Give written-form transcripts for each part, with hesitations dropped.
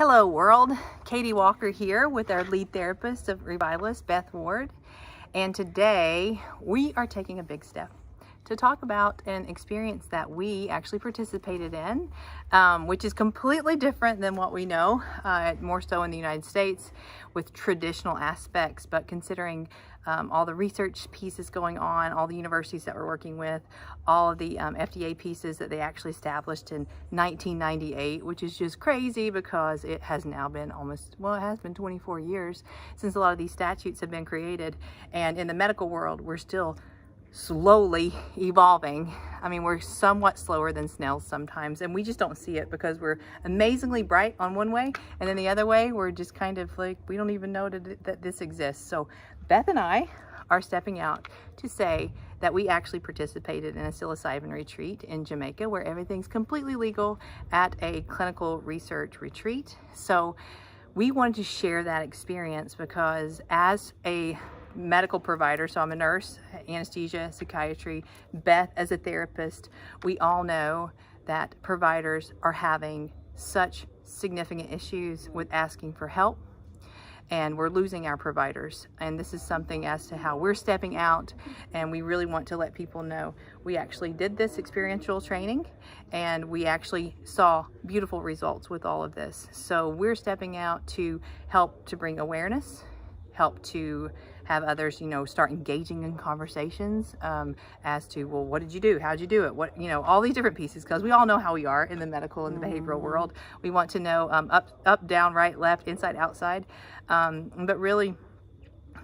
Hello world, Kathryn Walker here with our lead therapist of Revitalist, Beth Ward. And today we are taking a big step to talk about an experience that we actually participated in, which is completely different than what we know, more so in the United States with traditional aspects, but considering all the research pieces going on, all the universities that we're working with, all of the FDA pieces that they actually established in 1998, which is just crazy because it has now been it has been 24 years since a lot of these statutes have been created. And in the medical world, we're still slowly evolving. I mean, we're somewhat slower than snails sometimes, and we just don't see it because we're amazingly bright on one way, and then the other way, we're just kind of like, we don't even know that this exists. So Beth and I are stepping out to say that we actually participated in a psilocybin retreat in Jamaica where everything's completely legal at a clinical research retreat. So we wanted to share that experience because as a medical provider, so I'm a nurse, anesthesia, psychiatry, Beth as a therapist, we all know that providers are having such significant issues with asking for help, and we're losing our providers. And this is something as to how we're stepping out, and we really want to let people know we actually did this experiential training and we actually saw beautiful results with all of this. So we're stepping out to help to bring awareness, help to have others, start engaging in conversations as to, well, what did you do? How'd you do it? What, all these different pieces, because we all know how we are in the medical and the behavioral world. We want to know up, down, right, left, inside, outside. But really,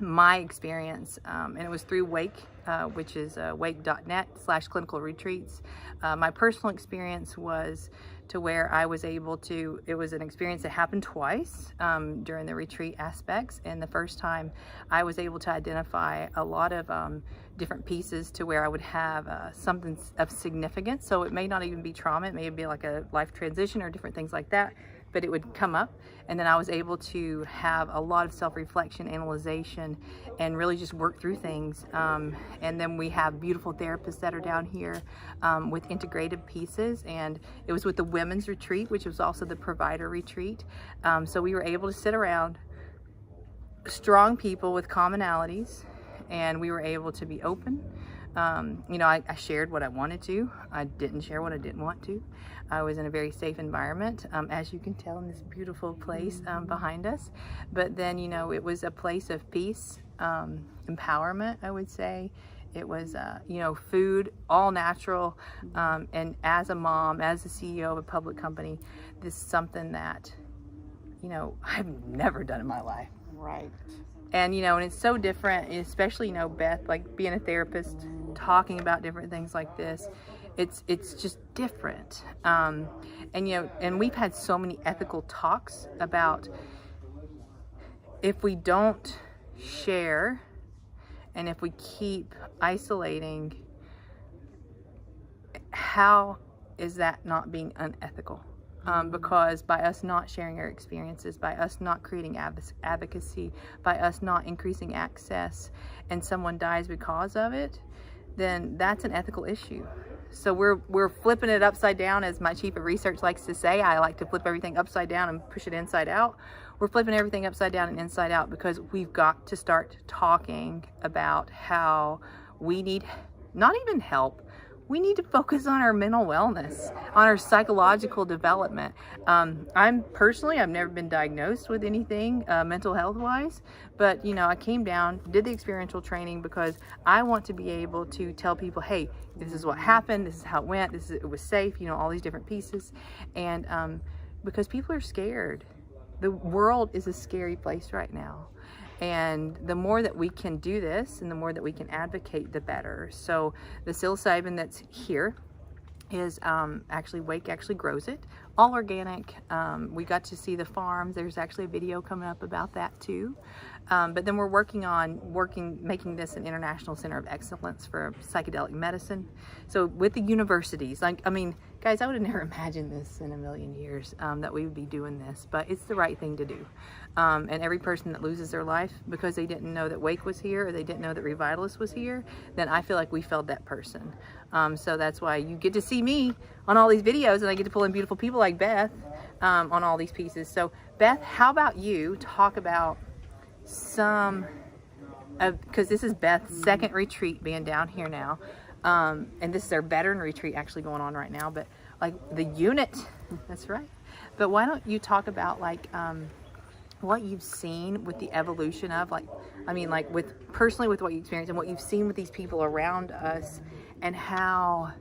my experience, and it was through Wake, which is wake.net/clinical retreats. My personal experience was to where I was able to, it was an experience that happened twice during the retreat aspects. And the first time I was able to identify a lot of different pieces to where I would have something of significance. So it may not even be trauma, it may be like a life transition or different things like that, but it would come up. And then I was able to have a lot of self-reflection, analyzation, and really just work through things. And then we have beautiful therapists that are down here with integrative pieces. And it was with the women's retreat, which was also the provider retreat. So we were able to sit around strong people with commonalities, and we were able to be open. I shared what I wanted to. I didn't share what I didn't want to. I was in a very safe environment, as you can tell in this beautiful place behind us. But then, it was a place of peace, empowerment, I would say. It was, food, all natural. And as a mom, as the CEO of a public company, this is something that, I've never done in my life. Right. And, and it's so different, especially, Beth, like being a therapist, talking about different things like this. It's just different. And we've had so many ethical talks about if we don't share and if we keep isolating, how is that not being unethical? Because by us not sharing our experiences, by us not creating advocacy, by us not increasing access, and someone dies because of it, then that's an ethical issue. So we're flipping it upside down, as my chief of research likes to say. I like to flip everything upside down and push it inside out. We're flipping everything upside down and inside out because we've got to start talking about how we need not even help. We need to focus on our mental wellness, on our psychological development. I've never been diagnosed with anything mental health wise, but I came down, did the experiential training because I want to be able to tell people, hey, this is what happened, this is how it went, it was safe, all these different pieces. And because people are scared. The world is a scary place right now. And the more that we can do this and the more that we can advocate, the better. So the psilocybin that's here is Wake actually grows it, all organic. We got to see the farms. There's actually a video coming up about that too. But then we're making this an international center of excellence for psychedelic medicine. So with the universities, guys, I would have never imagined this in a million years, that we would be doing this, but it's the right thing to do. And every person that loses their life because they didn't know that Wake was here or they didn't know that Revitalist was here, then I feel like we failed that person. So that's why you get to see me on all these videos, and I get to pull in beautiful people like Beth on all these pieces. So Beth, how about you talk about some of, because this is Beth's second retreat being down here now, and this is their veteran retreat actually going on right now, but like the unit, that's right. But why don't you talk about like what you've seen with the evolution of, like, I mean, like with personally with what you experienced and what you've seen with these people around us, and how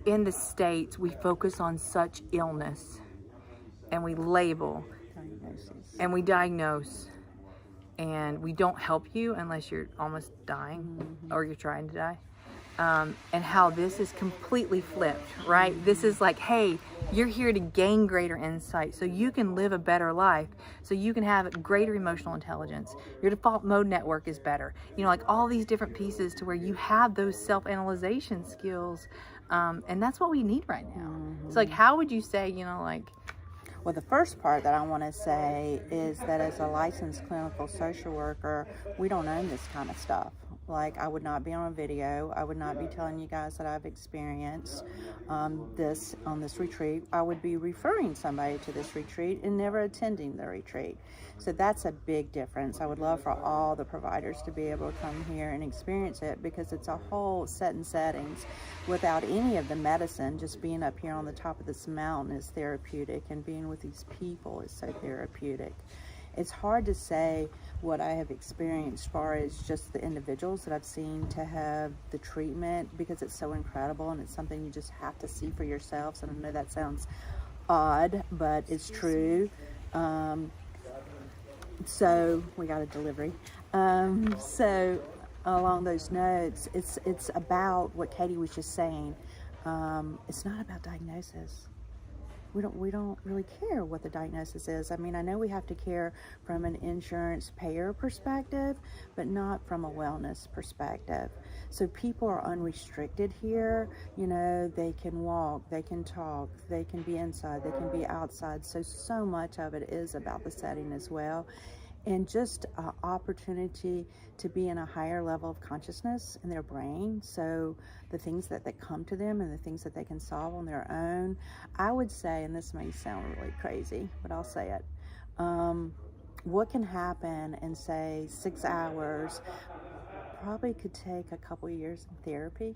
in the States we focus on such illness and we label and we diagnose and we don't help you unless you're almost dying or you're trying to die. And how this is completely flipped, right? This is like, hey, you're here to gain greater insight so you can live a better life, so you can have greater emotional intelligence. Your default mode network is better. You know, like all these different pieces to where you have those self-analyzation skills. And that's what we need right now. So like, how would you say, you know, like, well, the first part that I want to say is that as a licensed clinical social worker, we don't own this kind of stuff. Like, I would not be on a video. I would not be telling you guys that I've experienced this on this retreat. I would be referring somebody to this retreat and never attending the retreat. So that's a big difference. I would love for all the providers to be able to come here and experience it, because it's a whole set in settings without any of the medicine. Just being up here on the top of this mountain is therapeutic, and being with these people is so therapeutic. It's hard to say what I have experienced as far as just the individuals that I've seen to have the treatment, because it's so incredible and it's something you just have to see for yourselves. And I know that sounds odd, but it's true. So we got a delivery. So along those notes, it's about what Katie was just saying. It's not about diagnosis. We don't really care what the diagnosis is. I mean, I know we have to care from an insurance payer perspective, but not from a wellness perspective. So people are unrestricted here. You know, they can walk, they can talk, they can be inside, they can be outside. So much of it is about the setting as well. And just an opportunity to be in a higher level of consciousness in their brain. So the things that come to them and the things that they can solve on their own. I would say, and this may sound really crazy, but I'll say it. What can happen in, say, 6 hours probably could take a couple years in therapy.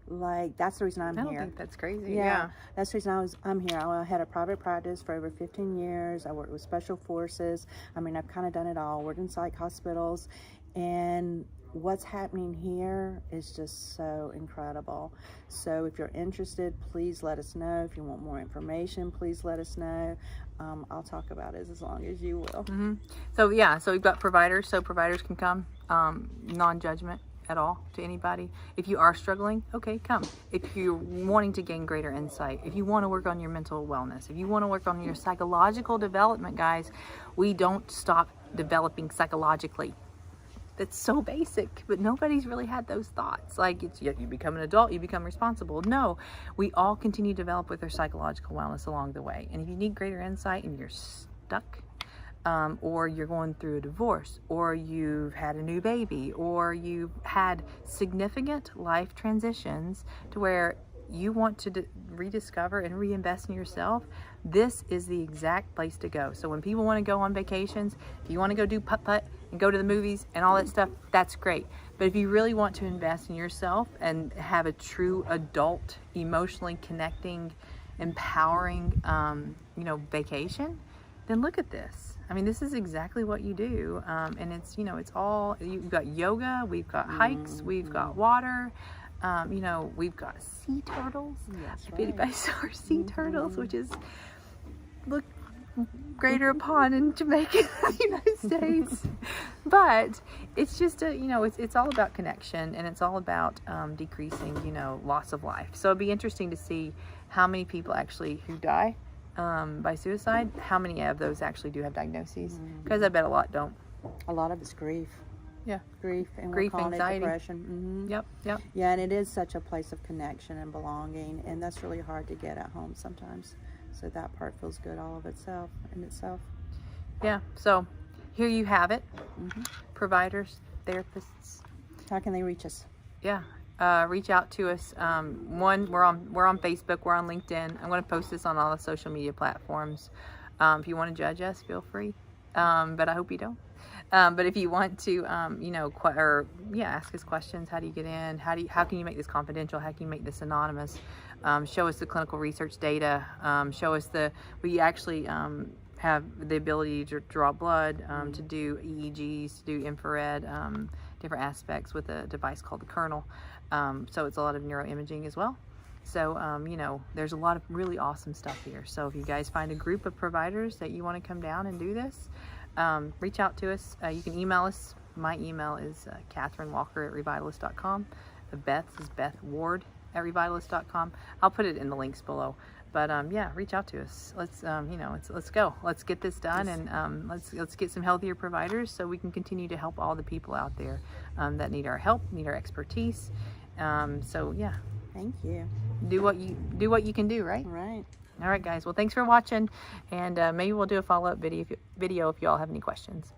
Like, that's the reason I'm here. I don't think that's crazy. Yeah. That's the reason I'm here. I had a private practice for over 15 years. I worked with special forces. I mean, I've kind of done it all. Worked in psych hospitals. And what's happening here is just so incredible. So if you're interested, please let us know. If you want more information, please let us know. I'll talk about it as long as you will. So yeah, so we've got providers, so providers can come, non-judgment at all to anybody. If you are struggling, okay, come. If you're wanting to gain greater insight, if you want to work on your mental wellness, if you want to work on your psychological development, guys, we don't stop developing psychologically. That's so basic, but nobody's really had those thoughts. Like, it's, you become an adult, you become responsible. No, we all continue to develop with our psychological wellness along the way. And if you need greater insight and you're stuck, or you're going through a divorce, or you've had a new baby, or you've had significant life transitions to where you want to rediscover and reinvest in yourself, this is the exact place to go. So when people want to go on vacations, if you want to go do putt-putt and go to the movies and all that stuff, that's great. But if you really want to invest in yourself and have a true adult, emotionally connecting, empowering, vacation, then look at this. I mean, this is exactly what you do. And it's, it's all, you've got yoga, we've got hikes, we've got water, we've got sea turtles. That's right. Beauty base are sea turtles, which is look greater upon in Jamaica, the United States. But it's just it's all about connection, and it's all about decreasing, loss of life. So it'd be interesting to see how many people actually who die by suicide, how many of those actually do have diagnoses, because I bet a lot don't. A lot of it's grief. Yeah, grief, and grief, we're calling anxiety, it depression. Yep. Yeah, and it is such a place of connection and belonging, and that's really hard to get at home sometimes. So that part feels good all of itself in itself. Yeah. So here you have it. Providers, therapists. How can they reach us? Yeah. reach out to us. We're on Facebook, we're on LinkedIn. I'm going to post this on all the social media platforms. If you want to judge us, feel free. But I hope you don't. But if you want to, ask us questions. How do you get in? How can you make this confidential? How can you make this anonymous? Show us the clinical research data. Show us we actually have the ability to draw blood, to do EEGs, to do infrared, different aspects with a device called the Kernel. So it's a lot of neuroimaging as well. So, there's a lot of really awesome stuff here. So if you guys find a group of providers that you want to come down and do this, reach out to us. You can email us. My email is Kathryn Walker at revitalist.com. Beth's is Beth Ward at revitalist.com. I'll put it in the links below. But reach out to us. Let's let's go. Let's get this done, and let's get some healthier providers so we can continue to help all the people out there that need our help, need our expertise. Thank you. Do what you can do, right? Right. All right, guys. Well, thanks for watching, and maybe we'll do a follow-up video if you all have any questions.